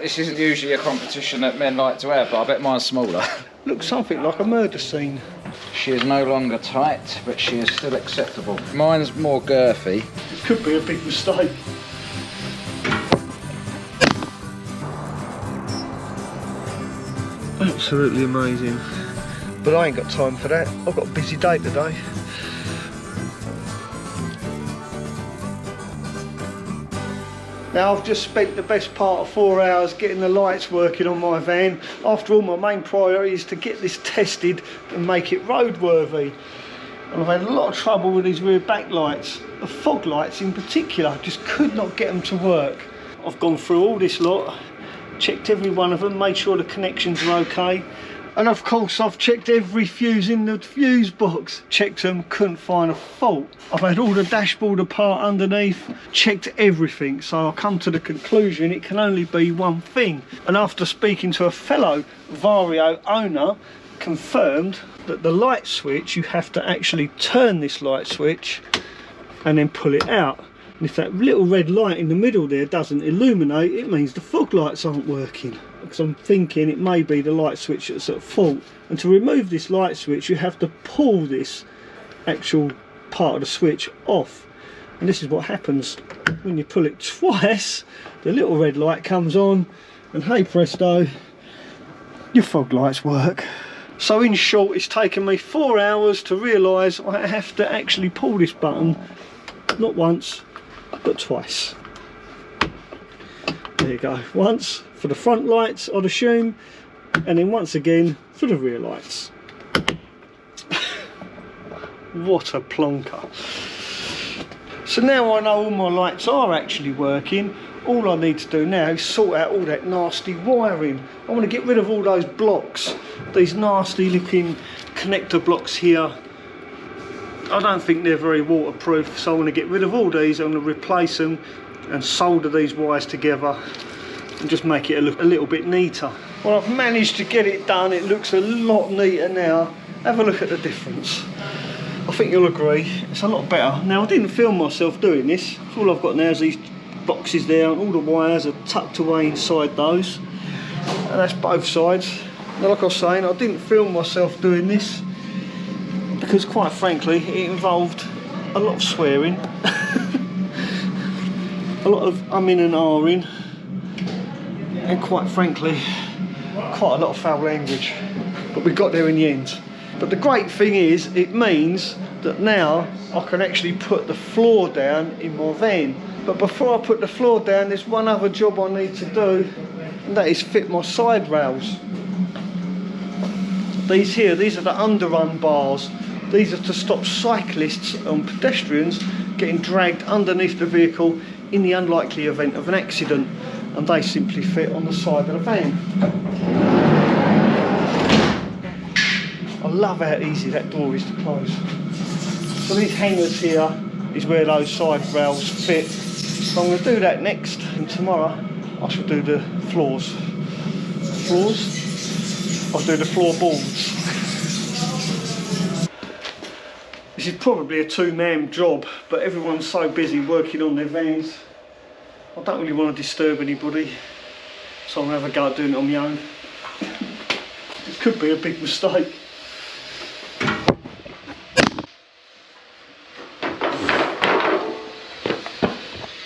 This isn't usually a competition that men like to have, but I bet mine's smaller. Looks something like a murder scene. She is no longer tight, but she is still acceptable. Mine's more girthy. It could be a big mistake. Absolutely amazing. But I ain't got time for that. I've got a busy day today. Now I've just spent the best part of 4 hours getting the lights working on my van. After all, my main priority is to get this tested and make it roadworthy. And I've had a lot of trouble with these rear back lights. The fog lights in particular, just could not get them to work. I've gone through all this lot, checked every one of them, made sure the connections are okay. And of course I've checked every fuse in the fuse box, checked them, couldn't find a fault. I've had all the dashboard apart underneath, checked everything, so I come to the conclusion it can only be one thing. And after speaking to a fellow Vario owner, confirmed that the light switch, you have to actually turn this light switch and then pull it out. And if that little red light in the middle there doesn't illuminate, it means the fog lights aren't working. Because I'm thinking it may be the light switch that's at fault. And to remove this light switch, you have to pull this actual part of the switch off. And this is what happens when you pull it twice. The little red light comes on, and hey presto, your fog lights work. So in short, it's taken me 4 hours to realise I have to actually pull this button, not once, but twice. There you go, once for the front lights I'd assume, and then once again for the rear lights. What a plonker. So now I know all my lights are actually working. All I need to do now is sort out all that nasty wiring. I want to get rid of all those blocks, these nasty looking connector blocks here. I don't think they're very waterproof, so I want to get rid of all these. I'm going to replace them and solder these wires together and just make it look a little bit neater. Well, I've managed to get it done. It looks a lot neater now. Have a look at the difference. I think you'll agree, it's a lot better. Now, I didn't film myself doing this. All I've got now is these boxes there, and all the wires are tucked away inside those. And that's both sides. Now, like I was saying, I didn't film myself doing this because, quite frankly, it involved a lot of swearing, a lot of umming and ahhing, and quite frankly, quite a lot of foul language. But we got there in the end. But the great thing is, it means that now I can actually put the floor down in my van. But before I put the floor down, there's one other job I need to do, and that is fit my side rails. These here, these are the underrun bars. These are to stop cyclists and pedestrians getting dragged underneath the vehicle in the unlikely event of an accident. And they simply fit on the side of the van. I love how easy that door is to close. So these hangers here is where those side rails fit. So I'm going to do that next, and tomorrow I shall do the floors. Floors? I'll do the floorboards. This is probably a two-man job, but everyone's so busy working on their vans. I don't really want to disturb anybody, so I'm going to have a go at doing it on my own. It could be a big mistake.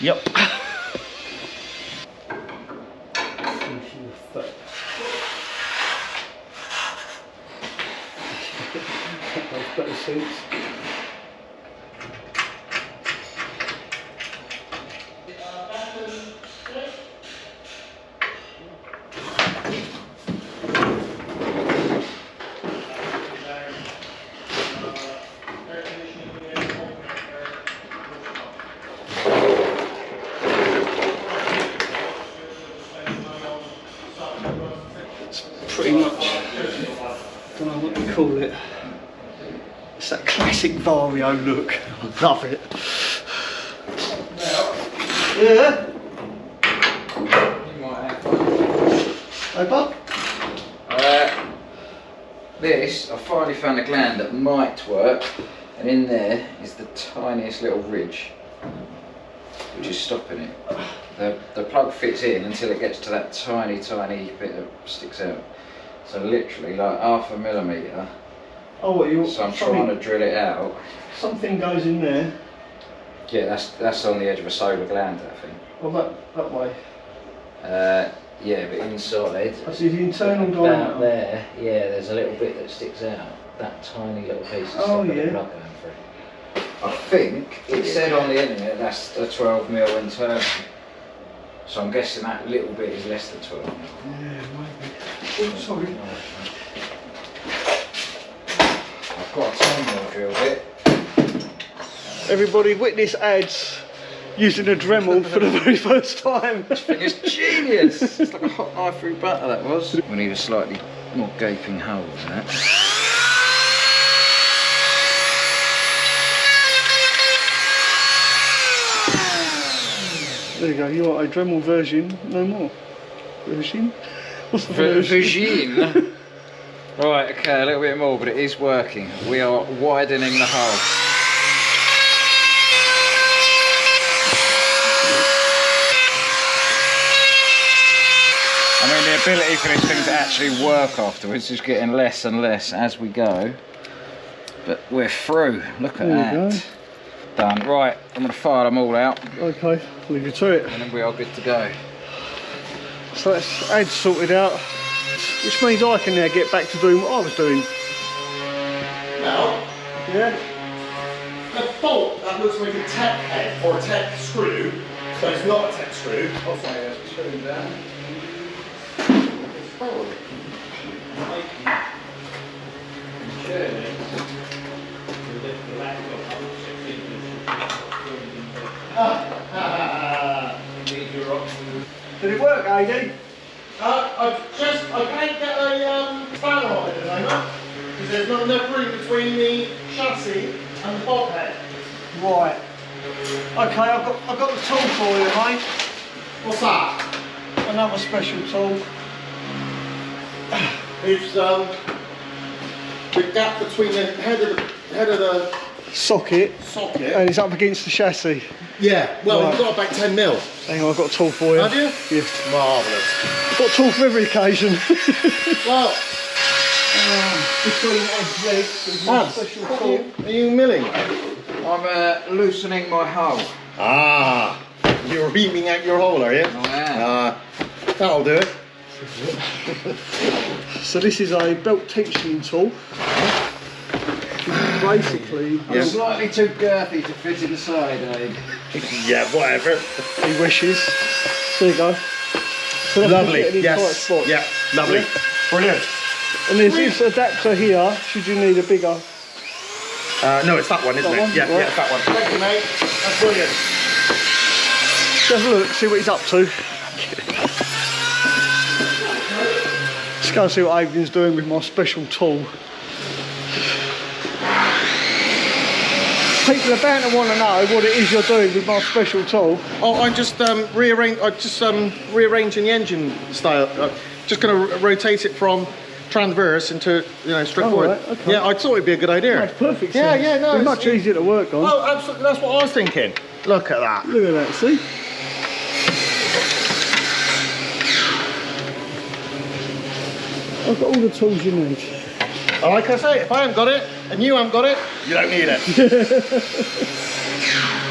Yep. Better seats. Pretty much, I don't know what you call it. It's that classic Vario look. I love it. Yeah? Hey, bud? This, I finally found a gland that might work, and in there is the tiniest little ridge, which is stopping it. the plug fits in until it gets to that tiny bit that sticks out. So literally like 0.5 millimetre. Oh, what you? So I'm trying to drill it out. Something goes in there. Yeah, that's on the edge of a solar gland, I think. Well, that way. Yeah, but inside. I see the internal about diameter. there, yeah, there's a little bit that sticks out. That tiny little piece is Oh, the yeah. plug going through. I think it said on the internet that's a 12 mil internal. So I'm guessing that little bit is less than 12 mil. Yeah, maybe. Oh, sorry. I've got a 10 mil drill bit. Everybody witness ads using a Dremel for the very first time. I think it's genius. It's like a hot knife through butter, that was. We need a slightly more gaping hole than that. There you go, you are a Dremel version, no more. Version? What's the version? Version. Right, okay, a little bit more, but it is working. We are widening the hole. I mean, the ability for this thing to actually work afterwards is getting less and less as we go. But we're through. Look at There you that. Done. Right, I'm going to fire them all out. Okay, leave you to it. And then we are good to go. So that's ads sorted out, which means I can now get back to doing what I was doing. Now, Yeah? a bolt that looks like a tech head or a tech screw, but it's not a tech screw. I'll find it. Screw it down. Did it work, AD? I can't get a spanner on it at the moment because there's not enough room between the chassis and the bolt head. Right. Okay, I've got the tool for you, mate. What's that? Another special tool. It's the gap between the head of the Socket, socket. and it's up against the chassis. Yeah. Well, Right. you've got about 10 mil. Hang on, I've got a tool for you. Have you? Yeah. Marvellous. I've got a tool for every occasion. Well, Between edge legs, there's my Hans, special what tool. are you milling? I'm loosening my hole. Ah, you're beaming out your hole, are you? I am. That'll do it. So this is a belt tensioning tool. Basically, Yeah. Slightly too girthy to fit inside, eh? Yeah, whatever. he wishes. There you go. So that's Lovely. getting in tight Yes. spots. Yeah. Lovely. Yeah. Brilliant. And there's this adapter here, should you need a bigger. No, it's that one, isn't That it? one? Yeah, Right. yeah, it's that one. Thank you, mate. That's brilliant. Just have a look, see what he's up to. Let's go and see what Adrian's doing with my special tool. People are bound to want to know what it is you're doing with my special tool. Oh, I'm just rearranging the engine style. Just going to rotate it from transverse into straightforward. Oh, right, okay. Yeah, I thought it'd be a good idea. Makes perfect Yeah, sense. yeah, no, It's it's- much easier to work on. Oh, absolutely. That's what I was thinking. Look at that. Look at that, see? I've got all the tools you need. Like I say, if I haven't got it and you haven't got it, you don't need it.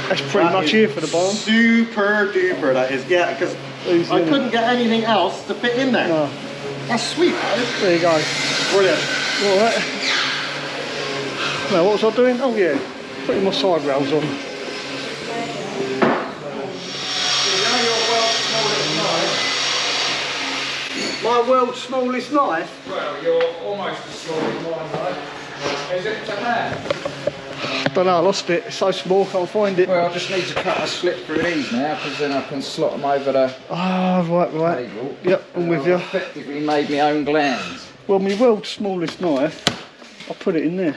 That's pretty That much is here for the barn. Super duper, that is. Yeah, because Easy, I innit? couldn't get anything else to fit in there. No. That's sweet, that is. There you go. Brilliant. Alright. Now, what was I doing? Oh yeah, putting my side rails on. My world's smallest knife? Well, you're almost as small as mine, though. Is it to have? Don't know, I lost it. It's so small, can't find it. Well, I just need to cut a slip through these now, because then I can slot them over the Ah, right. table. Yep, I'm with I've you. effectively made my own glands. Well, my world's smallest knife, I'll put it in there.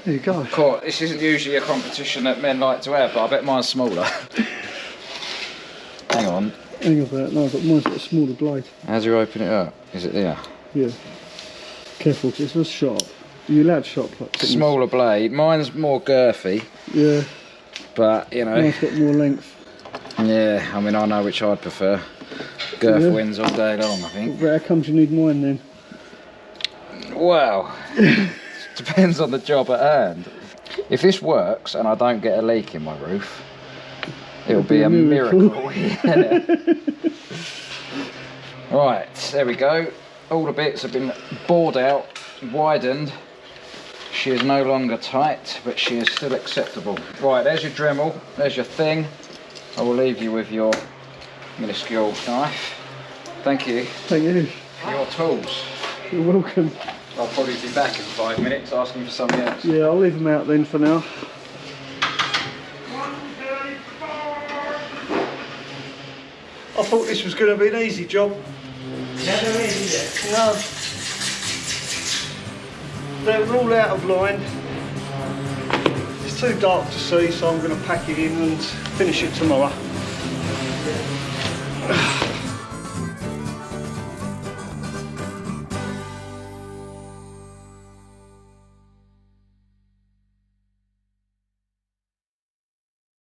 There you go. Cool. This isn't usually a competition that men like to have, but I bet mine's smaller. Hang on. Hang on about no, but mine's got a smaller blade. How do you open it up? Is it there? Yeah. Careful, 'cause it's not sharp. Are you allowed sharp? Like, Smaller blade. Mine's more girthy, Yeah, but you know. mine's got more length. Yeah, I mean, I know which I'd prefer. Girth Yeah. wins all day long, I think. How comes you need mine then? Well, depends on the job at hand. If this works and I don't get a leak in my roof, it'll be a miracle. Yeah. Right, there we go. All the bits have been bored out, widened. She is no longer tight, but she is still acceptable. Right, there's your Dremel, there's your thing. I will leave you with your minuscule knife. Thank you Thank you. for your tools. You're welcome. I'll probably be back in 5 minutes asking for something else. Yeah, I'll leave them out then for now. I thought this was going to be an easy job. Never is, is it? No. They're all out of line. It's too dark to see, so I'm going to pack it in and finish it tomorrow.